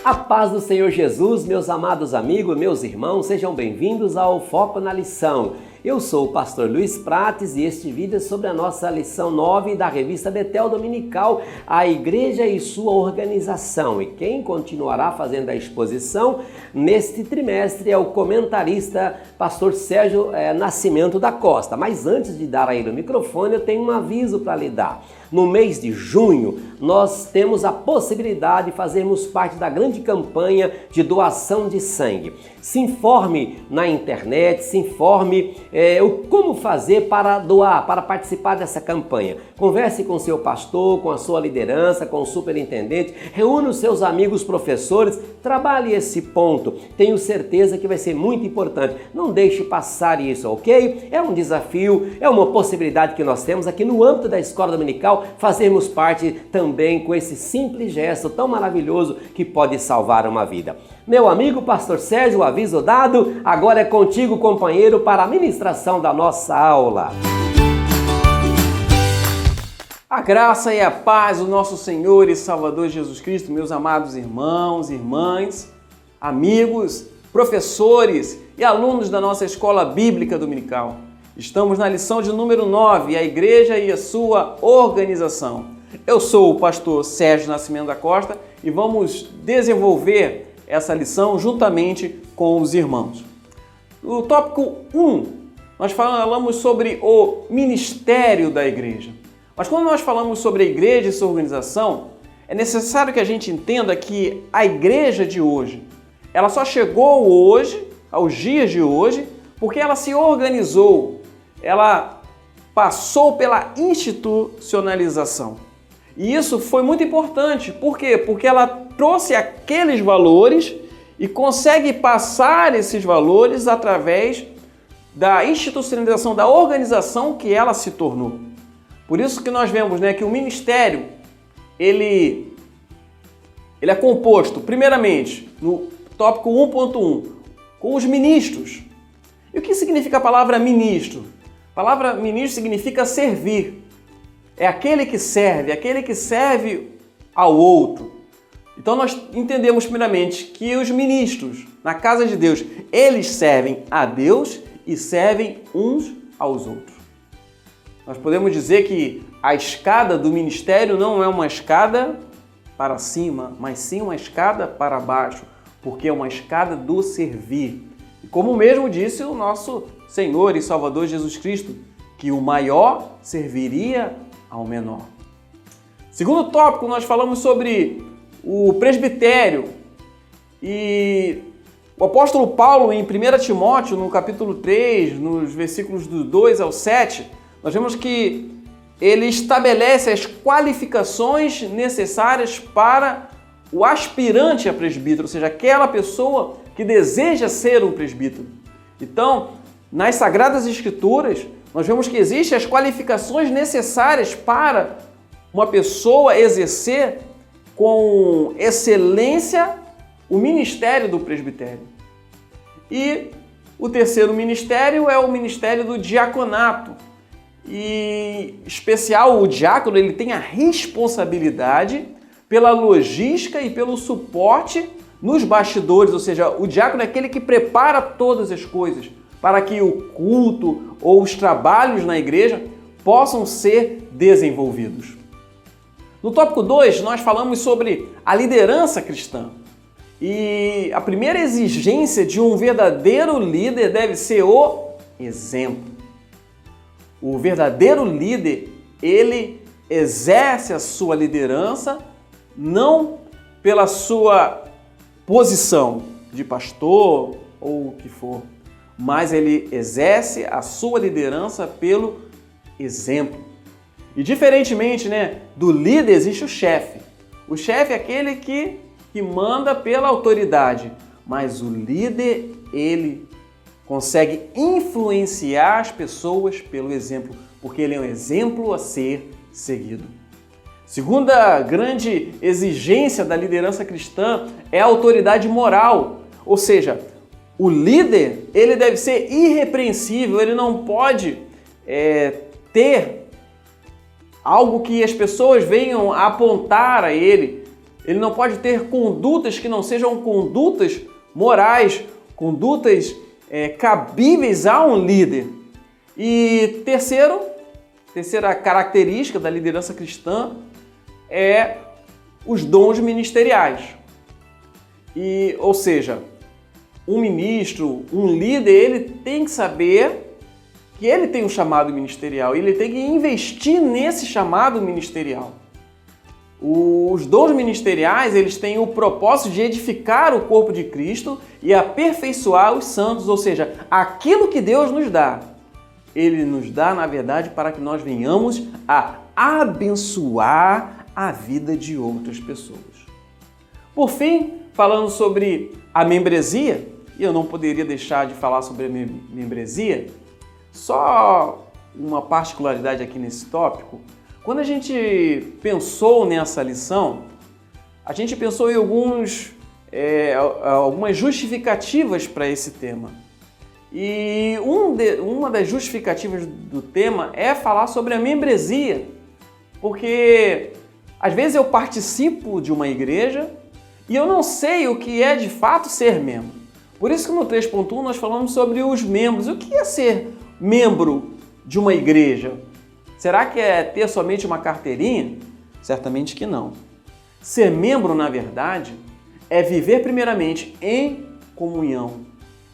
A paz do Senhor Jesus, meus amados amigos, meus irmãos, sejam bem-vindos ao Foco na Lição. Eu sou o pastor Luiz Prates e este vídeo é sobre a nossa lição 9 da revista Betel Dominical, a Igreja e sua organização. E quem continuará fazendo a exposição neste trimestre é o comentarista pastor Sérgio Nascimento da Costa. Mas antes de dar a ele o microfone, eu tenho um aviso para lhe dar. No mês de junho, nós temos a possibilidade de fazermos parte da grande campanha de doação de sangue. Se informe na internet, se informe como fazer para doar, para participar dessa campanha. Converse com seu pastor, com a sua liderança, com o superintendente, reúna os seus amigos professores, trabalhe esse ponto. Tenho certeza que vai ser muito importante. Não deixe passar isso, ok? É um desafio, é uma possibilidade que nós temos aqui no âmbito da Escola Dominical, fazermos parte também com esse simples gesto tão maravilhoso que pode salvar uma vida. Meu amigo pastor Sérgio, o aviso dado, agora é contigo, companheiro, para a ministração da nossa aula. A graça e a paz do nosso Senhor e Salvador Jesus Cristo, meus amados irmãos, irmãs, amigos, professores e alunos da nossa Escola Bíblica Dominical. Estamos na lição de número 9, a Igreja e a sua organização. Eu sou o pastor Sérgio Nascimento da Costa e vamos desenvolver essa lição juntamente com os irmãos. No tópico 1, nós falamos sobre o ministério da igreja. Mas quando nós falamos sobre a igreja e sua organização, é necessário que a gente entenda que a igreja de hoje, ela só chegou hoje, aos dias de hoje, porque ela se organizou, ela passou pela institucionalização. E isso foi muito importante. Por quê? Porque ela trouxe aqueles valores e consegue passar esses valores através da institucionalização, da organização que ela se tornou. Por isso que nós vemos, que o ministério, ele é composto, primeiramente, no tópico 1.1, com os ministros. E o que significa a palavra ministro? A palavra ministro significa servir. É aquele que serve ao outro. Então nós entendemos primeiramente que os ministros na casa de Deus, eles servem a Deus e servem uns aos outros. Nós podemos dizer que a escada do ministério não é uma escada para cima, mas sim uma escada para baixo, porque é uma escada do servir. E como mesmo disse o nosso Senhor e Salvador Jesus Cristo, que o maior serviria ao menor. Segundo tópico, nós falamos sobre o presbitério. E o apóstolo Paulo, em 1 Timóteo, no capítulo 3, nos versículos do 2 ao 7, nós vemos que ele estabelece as qualificações necessárias para o aspirante a presbítero, ou seja, aquela pessoa que deseja ser um presbítero. Então, nas Sagradas Escrituras, nós vemos que existem as qualificações necessárias para uma pessoa exercer com excelência o ministério do presbitério. E o terceiro ministério é o ministério do diaconato. E, em especial, o diácono ele tem a responsabilidade pela logística e pelo suporte nos bastidores, ou seja, o diácono é aquele que prepara todas as coisas para que o culto ou os trabalhos na igreja possam ser desenvolvidos. No tópico 2, nós falamos sobre a liderança cristã. E a primeira exigência de um verdadeiro líder deve ser o exemplo. O verdadeiro líder, ele exerce a sua liderança não pela sua posição de pastor ou o que for, mas ele exerce a sua liderança pelo exemplo. E diferentemente, do líder, existe o chefe. O chefe é aquele que manda pela autoridade, mas o líder, ele consegue influenciar as pessoas pelo exemplo, porque ele é um exemplo a ser seguido. Segunda grande exigência da liderança cristã é a autoridade moral, ou seja, o líder ele deve ser irrepreensível, ele não pode ter algo que as pessoas venham a apontar a ele ele não pode ter condutas que não sejam condutas morais, condutas cabíveis a um líder. E terceira característica da liderança cristã é os dons ministeriais. Ou seja, um ministro, um líder, ele tem que saber que ele tem um chamado ministerial, ele tem que investir nesse chamado ministerial. Os dons ministeriais, eles têm o propósito de edificar o corpo de Cristo e aperfeiçoar os santos, ou seja, aquilo que Deus nos dá, Ele nos dá, na verdade, para que nós venhamos a abençoar a vida de outras pessoas. Por fim, falando sobre a membresia, e eu não poderia deixar de falar sobre a membresia, só uma particularidade aqui nesse tópico. Quando a gente pensou nessa lição, a gente pensou em algumas justificativas para esse tema. E uma das justificativas do tema é falar sobre a membresia, porque às vezes eu participo de uma igreja e eu não sei o que é de fato ser membro. Por isso que no 3.1 nós falamos sobre os membros. O que é ser membro de uma igreja? Será que é ter somente uma carteirinha? Certamente que não. Ser membro, na verdade, é viver primeiramente em comunhão,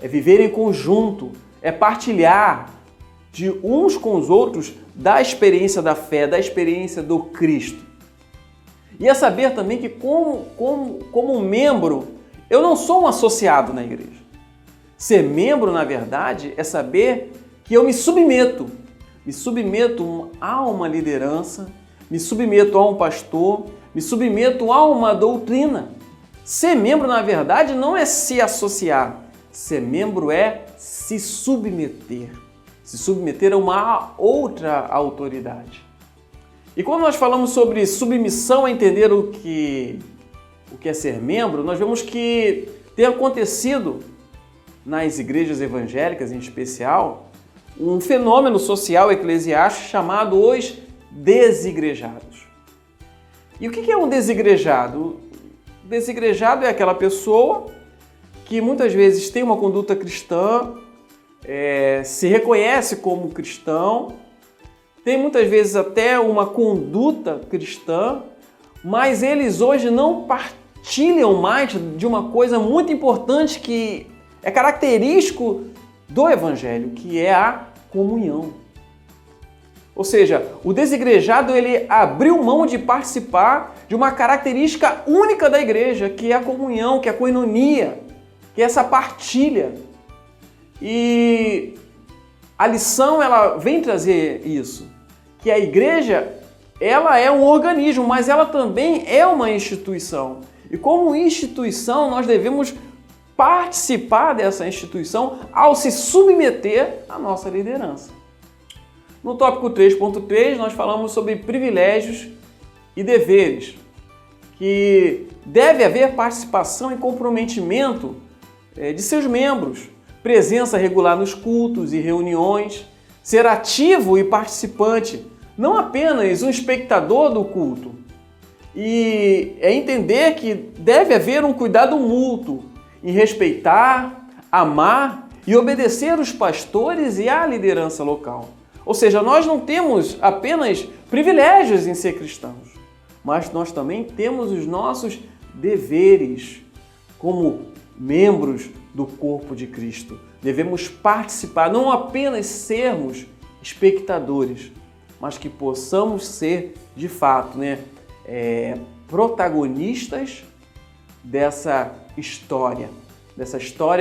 é viver em conjunto, é partilhar de uns com os outros da experiência da fé, da experiência do Cristo. E é saber também que como membro, eu não sou um associado na igreja. Ser membro, na verdade, é saber que eu me submeto a uma liderança, me submeto a um pastor, me submeto a uma doutrina. Ser membro, na verdade, não é se associar. Ser membro é se submeter. Se submeter a uma outra autoridade. E quando nós falamos sobre submissão a entender o que é ser membro, nós vemos que tem acontecido nas igrejas evangélicas, em especial, um fenômeno social eclesiástico chamado os desigrejados. E o que é um desigrejado? O desigrejado é aquela pessoa que muitas vezes tem uma conduta cristã, se reconhece como cristão, tem muitas vezes até uma conduta cristã, mas eles hoje não partilham mais de uma coisa muito importante que é característico do Evangelho, que é a comunhão. Ou seja, o desigrejado ele abriu mão de participar de uma característica única da igreja, que é a comunhão, que é a koinonia, que é essa partilha. E a lição ela vem trazer isso, que a igreja ela é um organismo, mas ela também é uma instituição. E como instituição nós devemos participar dessa instituição ao se submeter à nossa liderança. No tópico 3.3 nós falamos sobre privilégios e deveres, que deve haver participação e comprometimento de seus membros, presença regular nos cultos e reuniões, ser ativo e participante, não apenas um espectador do culto. E é entender que deve haver um cuidado mútuo em respeitar, amar e obedecer os pastores e a liderança local. Ou seja, nós não temos apenas privilégios em ser cristãos, mas nós também temos os nossos deveres como membros do corpo de Cristo. Devemos participar, não apenas sermos espectadores, mas que possamos ser, de fato, protagonistas dessa história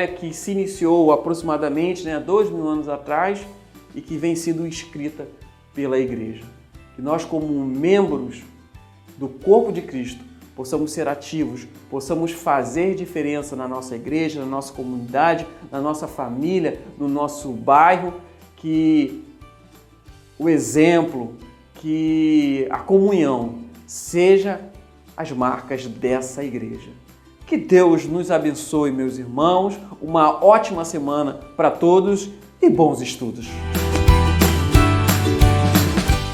que se iniciou aproximadamente 2.000 anos atrás e que vem sendo escrita pela igreja. Que nós, como membros do corpo de Cristo, possamos ser ativos, possamos fazer diferença na nossa igreja, na nossa comunidade, na nossa família, no nosso bairro, que o exemplo, que a comunhão seja as marcas dessa igreja. Que Deus nos abençoe, meus irmãos, uma ótima semana para todos e bons estudos!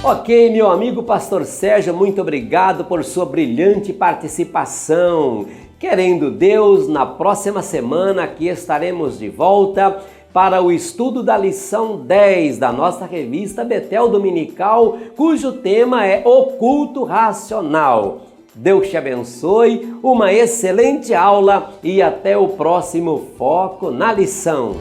Ok, meu amigo Pastor Sérgio, muito obrigado por sua brilhante participação. Querendo Deus, na próxima semana aqui estaremos de volta para o estudo da lição 10 da nossa revista Betel Dominical, cujo tema é o culto racional. Deus te abençoe, uma excelente aula e até o próximo Foco na Lição.